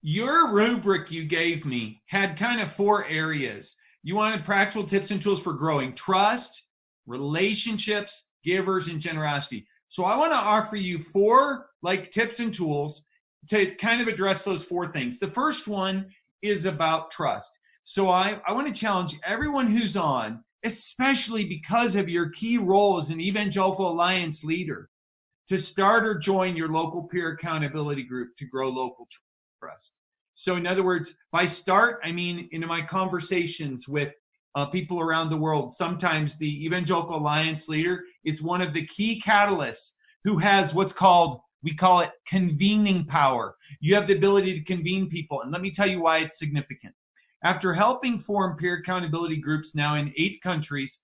your rubric you gave me had kind of 4 areas. You wanted practical tips and tools for growing trust, relationships, givers, and generosity. So I want to offer you 4 like tips and tools to kind of address those 4 things. The first one is about trust. So I want to challenge everyone who's on, especially because of your key role as an Evangelical Alliance leader, to start or join your local peer accountability group to grow local trust. So in other words, by start, I mean in my conversations with people around the world, sometimes the Evangelical Alliance leader is one of the key catalysts who has what's called, we call it convening power. You have the ability to convene people. And let me tell you why it's significant. After helping form peer accountability groups now in 8 countries,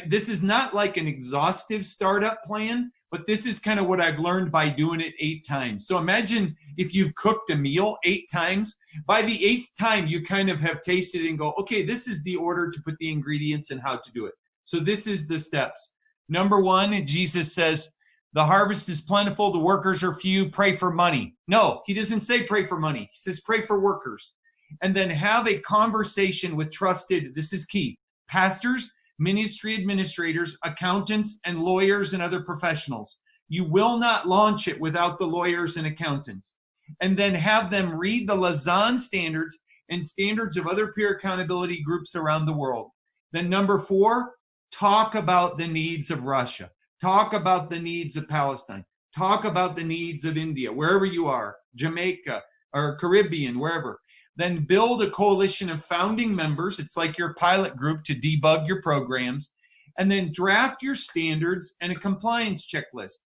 this is not like an exhaustive startup plan, but this is kind of what I've learned by doing it 8 times. So imagine if you've cooked a meal 8 times. By the 8th time, you kind of have tasted it and go, okay, this is the order to put the ingredients and how to do it. So this is the steps. Number 1, Jesus says, the harvest is plentiful, the workers are few, pray for money. No, he doesn't say pray for money. He says pray for workers. And then have a conversation with trusted, this is key, pastors, ministry administrators, accountants, and lawyers and other professionals. You will not launch it without the lawyers and accountants. And then have them read the Lausanne standards and standards of other peer accountability groups around the world. Then number 4, talk about the needs of Russia. Talk about the needs of Palestine. Talk about the needs of India, wherever you are, Jamaica or Caribbean, wherever. Then build a coalition of founding members. It's like your pilot group to debug your programs. And then draft your standards and a compliance checklist.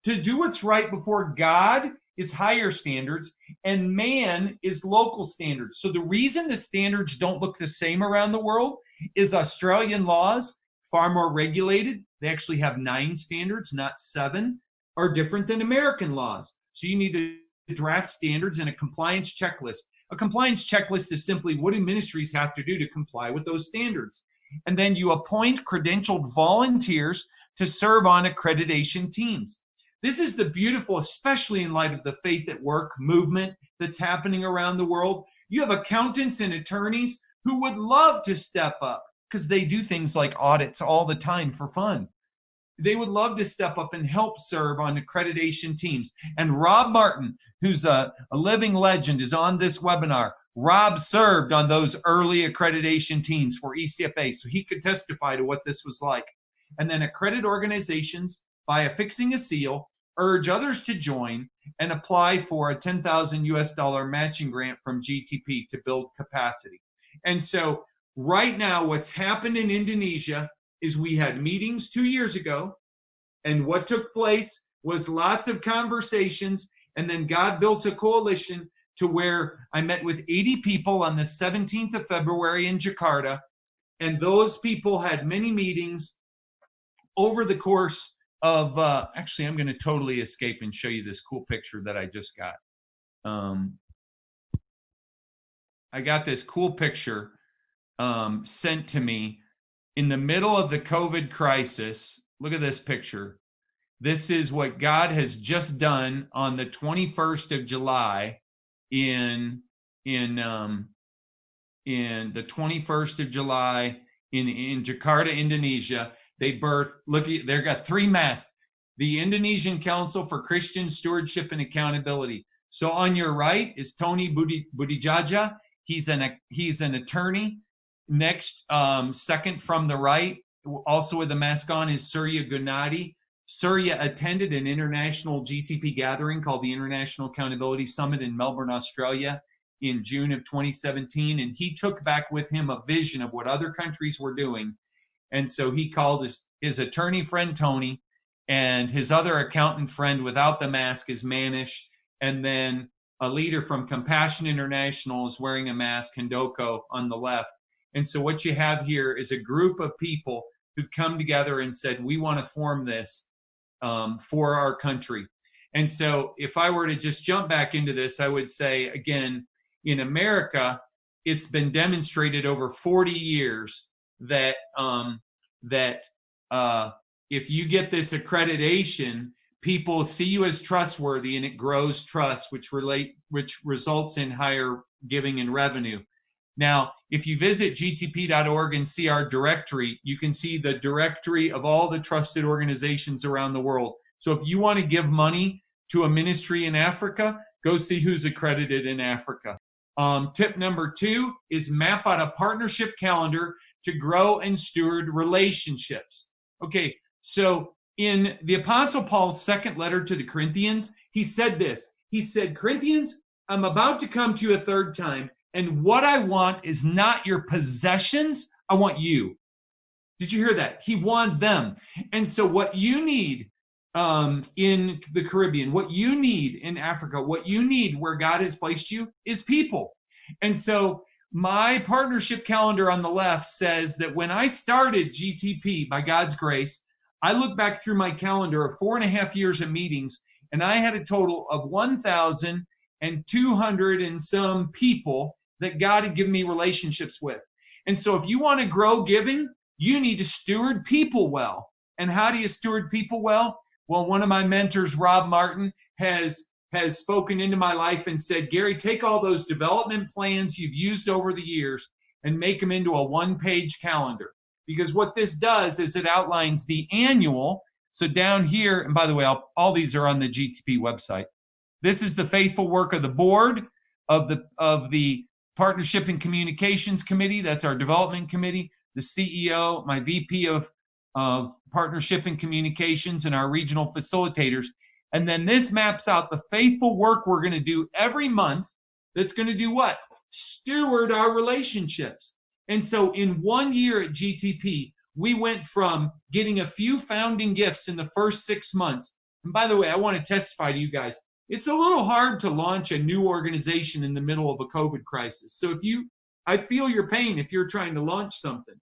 To do what's right before God is higher standards and man is local standards. So the reason the standards don't look the same around the world is Australian laws, far more regulated. They actually have 9 standards, not 7, are different than American laws. So you need to draft standards and a compliance checklist. A compliance checklist is simply what do ministries have to do to comply with those standards. And then you appoint credentialed volunteers to serve on accreditation teams. This is the beautiful, especially in light of the faith at work movement that's happening around the world. You have accountants and attorneys who would love to step up because they do things like audits all the time for fun. They would love to step up and help serve on accreditation teams. And Rob Martin, who's a living legend, is on this webinar. Rob served on those early accreditation teams for ECFA, so he could testify to what this was like. And then accredit organizations by affixing a seal, urge others to join, and apply for a $10,000 matching grant from GTP to build capacity. And so right now, what's happened in Indonesia is we had meetings 2 years ago, and what took place was lots of conversations, and then God built a coalition to where I met with 80 people on the 17th of February in Jakarta, and those people had many meetings over the course of, actually, I'm going to totally escape and show you this cool picture that I just got. I got this cool picture sent to me in the middle of the COVID crisis. Look at this picture. This is what God has just done on the 21st of July in the 21st of July in Jakarta, Indonesia. They birthed, look, they've got 3 masks. The Indonesian Council for Christian Stewardship and Accountability. So on your right is Tony Budijaja. He's an attorney. Next, second from the right, also with the mask on, is Surya Gunadi. Surya attended an international GTP gathering called the International Accountability Summit in Melbourne, Australia in June of 2017. And he took back with him a vision of what other countries were doing. And so he called his attorney friend, Tony, and his other accountant friend without the mask is Manish. And then a leader from Compassion International is wearing a mask, Hindoko, on the left. And so what you have here is a group of people who've come together and said, we want to form this for our country. And so if I were to just jump back into this, I would say, again, in America, it's been demonstrated over 40 years that if you get this accreditation, people see you as trustworthy, and it grows trust, which results in higher giving and revenue. Now, if you visit gtp.org and see our directory, you can see the directory of all the trusted organizations around the world. So if you want to give money to a ministry in Africa, go see who's accredited in Africa. Tip number 2 is map out a partnership calendar to grow and steward relationships. Okay, so in the Apostle Paul's second letter to the Corinthians, he said this. He said, Corinthians, I'm about to come to you a third time, and what I want is not your possessions, I want you. Did you hear that? He wanted them. And so what you need in the Caribbean, what you need in Africa, what you need where God has placed you is people. And so my partnership calendar on the left says that when I started GTP, by God's grace, I look back through my calendar of 4.5 years of meetings, and I had a total of 1,200 and some people that God had given me relationships with. And so if you want to grow giving, you need to steward people well. And how do you steward people well? Well, one of my mentors, Rob Martin, has spoken into my life and said, Gary, take all those development plans you've used over the years and make them into a one-page calendar. Because what this does is it outlines the annual. So down here, and by the way, all these are on the GTP website. This is the faithful work of the board, of the Partnership and Communications Committee. That's our development committee. The CEO, my VP of Partnership and Communications, and our regional facilitators. And then this maps out the faithful work we're going to do every month that's going to do what? Steward our relationships. And so in 1 year at GTP, we went from getting a few founding gifts in the first 6 months. And by the way, I want to testify to you guys. It's a little hard to launch a new organization in the middle of a COVID crisis. So I feel your pain if you're trying to launch something.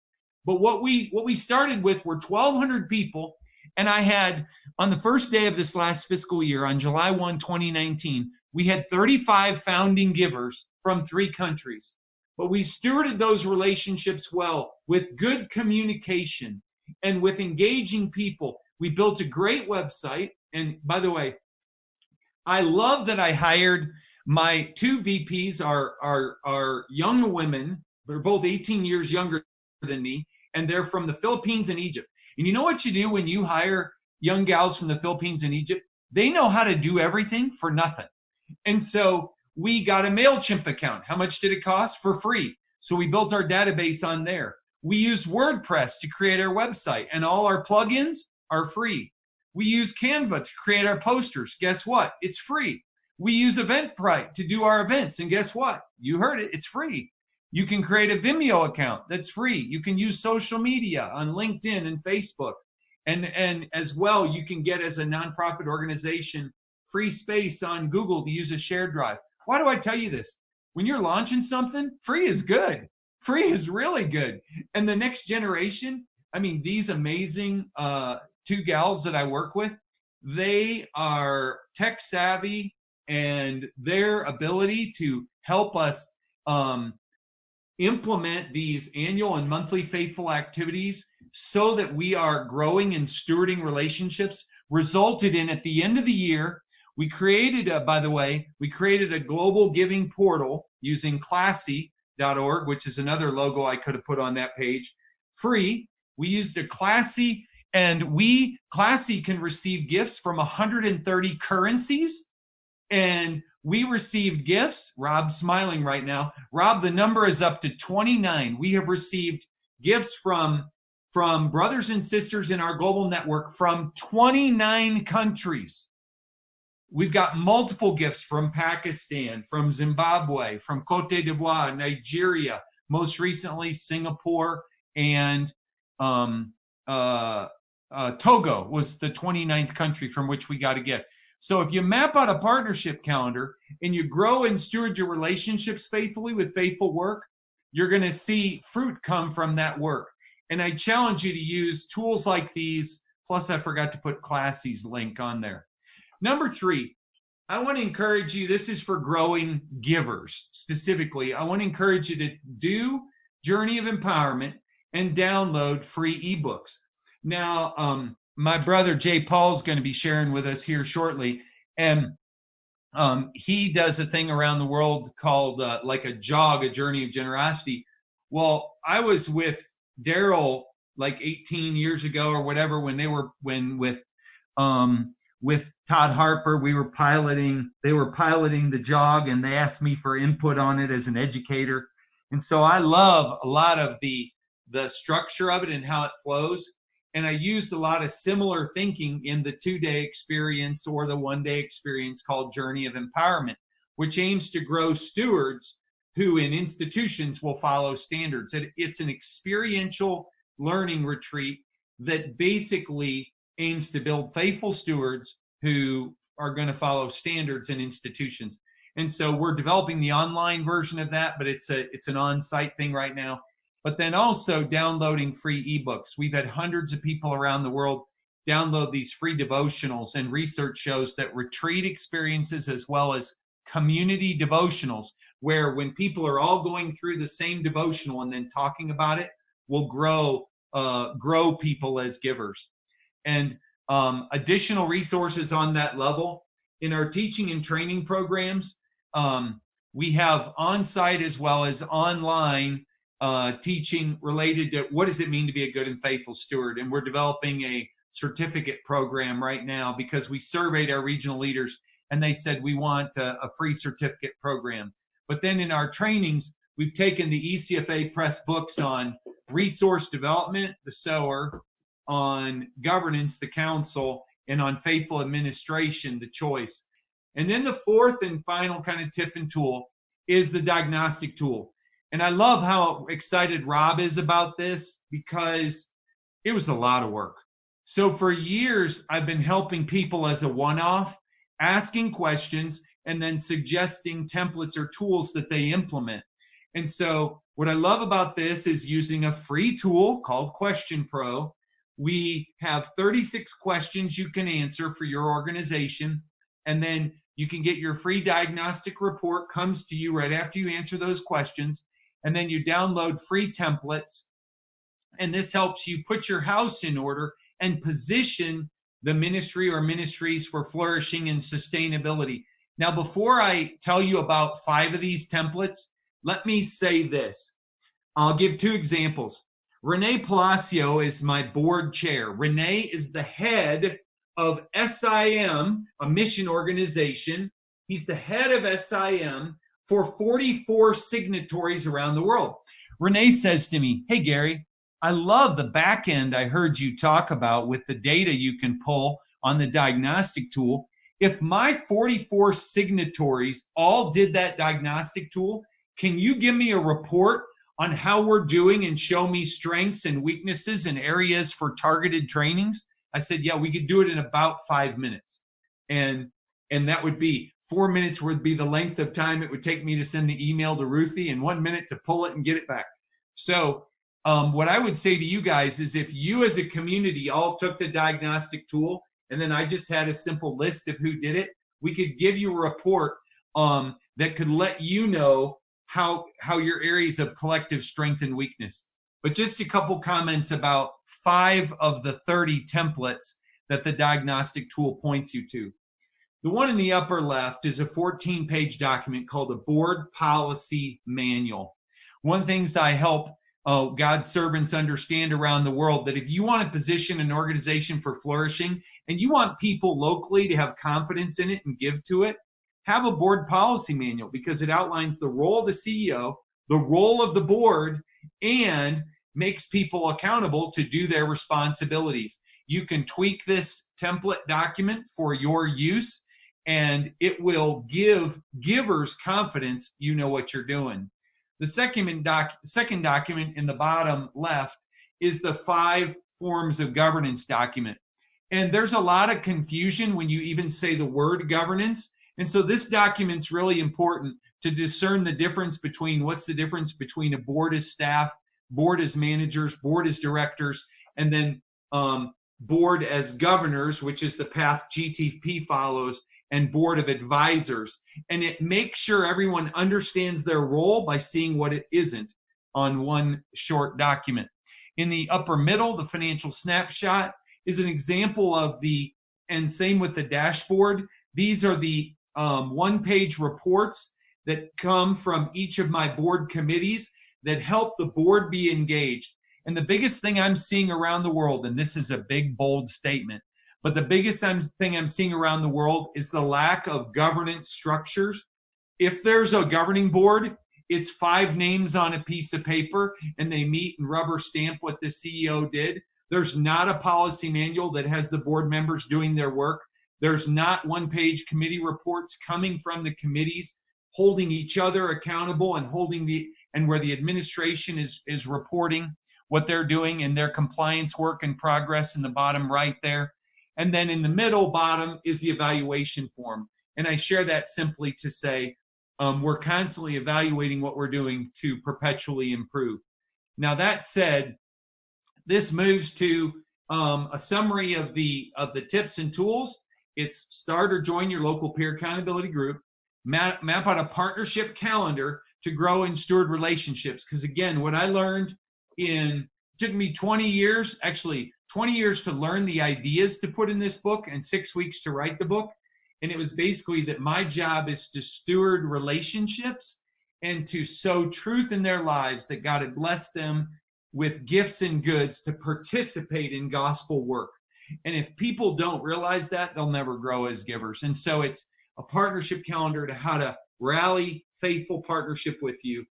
But what we started with were 1,200 people. And I had, on the first day of this last fiscal year, on July 1, 2019, we had 35 founding givers from 3 countries. But we stewarded those relationships well with good communication and with engaging people. We built a great website. And by the way, I love that I hired my 2 VPs are young women. They're both 18 years younger than me, and they're from the Philippines and Egypt. And you know what you do when you hire young gals from the Philippines and Egypt? They know how to do everything for nothing. And so we got a MailChimp account. How much did it cost? For free. So we built our database on there. We used WordPress to create our website, and all our plugins are free. We use Canva to create our posters. Guess what? It's free. We use Eventbrite to do our events, and guess what? You heard it. It's free. You can create a Vimeo account that's free. You can use social media on LinkedIn and Facebook. And as well, you can get, as a nonprofit organization, free space on Google to use a shared drive. Why do I tell you this? When you're launching something, free is good. Free is really good. And the next generation, I mean, these amazing 2 gals that I work with, they are tech savvy, and their ability to help us implement these annual and monthly faithful activities so that we are growing and stewarding relationships resulted in, at the end of the year, we created a global giving portal using classy.org, which is another logo I could have put on that page, free. We used a Classy, and Classy can receive gifts from 130 currencies, and we received gifts. Rob's smiling right now. Rob, the number is up to 29. We have received gifts from brothers and sisters in our global network from 29 countries. We've got multiple gifts from Pakistan, from Zimbabwe, from Cote d'Ivoire, Nigeria, most recently Singapore, and Togo was the 29th country from which we got a gift. So if you map out a partnership calendar and you grow and steward your relationships faithfully with faithful work, you're going to see fruit come from that work. And I challenge you to use tools like these. Plus, I forgot to put Classy's link on there. Number 3, I want to encourage you. This is for growing givers specifically. I want to encourage you to do Journey of Empowerment and download free ebooks. Now, my brother Jay Paul's going to be sharing with us here shortly. And he does a thing around the world called like a jog, a journey of generosity. Well, I was with Daryl like 18 years ago or whatever when with Todd Harper, they were piloting the jog, and they asked me for input on it as an educator. And so I love a lot of the structure of it and how it flows. And I used a lot of similar thinking in the 2-day experience or the 1-day experience called Journey of Empowerment, which aims to grow stewards who in institutions will follow standards. It's an experiential learning retreat that basically aims to build faithful stewards who are going to follow standards in institutions. And so we're developing the online version of that, but it's an on-site thing right now. But then also downloading free ebooks. We've had hundreds of people around the world download these free devotionals, and research shows that retreat experiences as well as community devotionals, where when people are all going through the same devotional and then talking about it, will grow people as givers. And additional resources on that level in our teaching and training programs, we have on-site as well as online teaching related to what does it mean to be a good and faithful steward. And we're developing a certificate program right now because we surveyed our regional leaders and they said we want a free certificate program. But then in our trainings, we've taken the ECFA press books on resource development, the sower, on governance, the council, and on faithful administration, the choice. And then the fourth and final kind of tip and tool is the diagnostic tool. And I love how excited Rob is about this because it was a lot of work. So for years, I've been helping people as a one-off, asking questions, and then suggesting templates or tools that they implement. And so what I love about this is using a free tool called Question Pro. We have 36 questions you can answer for your organization, and then you can get your free diagnostic report, comes to you right after you answer those questions. And then you download free templates, and this helps you put your house in order and position the ministry or ministries for flourishing and sustainability. Now, before I tell you about 5 of these templates, let me say this. I'll give 2 examples. Renee Palacio is my board chair. Renee is the head of SIM, a mission organization. He's the head of SIM for 44 signatories around the world. Renee says to me, hey, Gary, I love the back end I heard you talk about with the data you can pull on the diagnostic tool. If my 44 signatories all did that diagnostic tool, can you give me a report on how we're doing and show me strengths and weaknesses and areas for targeted trainings? I said, yeah, we could do it in about 5 minutes. And that would be 4 minutes would be the length of time it would take me to send the email to Ruthie, and 1 minute to pull it and get it back. So what I would say to you guys is if you as a community all took the diagnostic tool and then I just had a simple list of who did it, we could give you a report that could let you know how your areas of collective strength and weakness. But just a couple comments about 5 of the 30 templates that the diagnostic tool points you to. The one in the upper left is a 14-page document called a Board Policy Manual. One of the things I help God's servants understand around the world, that if you want to position an organization for flourishing and you want people locally to have confidence in it and give to it, have a board policy manual, because it outlines the role of the CEO, the role of the board, and makes people accountable to do their responsibilities. You can tweak this template document for your use, and it will give givers confidence you know what you're doing. The second document in the bottom left is the 5 forms of governance document. And there's a lot of confusion when you even say the word governance. And so this document's really important to discern the difference between what's the difference between a board as staff, board as managers, board as directors, and then board as governors, which is the path GTP follows, and board of advisors. And it makes sure everyone understands their role by seeing what it isn't on one short document. In the upper middle, the financial snapshot, is an example of and same with the dashboard. These are the one-page reports that come from each of my board committees that help the board be engaged. And the biggest thing I'm seeing around the world, and this is a big, bold statement, but the biggest thing I'm seeing around the world is the lack of governance structures. If there's a governing board, it's 5 names on a piece of paper, and they meet and rubber stamp what the CEO did. There's not a policy manual that has the board members doing their work. There's not one-page committee reports coming from the committees, holding each other accountable and where the administration is reporting what they're doing in their compliance work and progress in the bottom right there. And then in the middle bottom is the evaluation form. And I share that simply to say, we're constantly evaluating what we're doing to perpetually improve. Now that said, this moves to a summary of the tips and tools. It's start or join your local peer accountability group, map out a partnership calendar to grow and steward relationships. Because again, what I learned took me 20 years to learn the ideas to put in this book and 6 weeks to write the book. And it was basically that my job is to steward relationships and to sow truth in their lives, that God had blessed them with gifts and goods to participate in gospel work. And if people don't realize that, they'll never grow as givers. And so it's a partnership calendar to how to rally faithful partnership with you.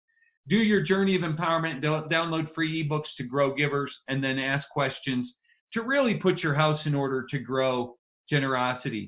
Do your journey of empowerment, download free ebooks to grow givers, and then ask questions to really put your house in order to grow generosity.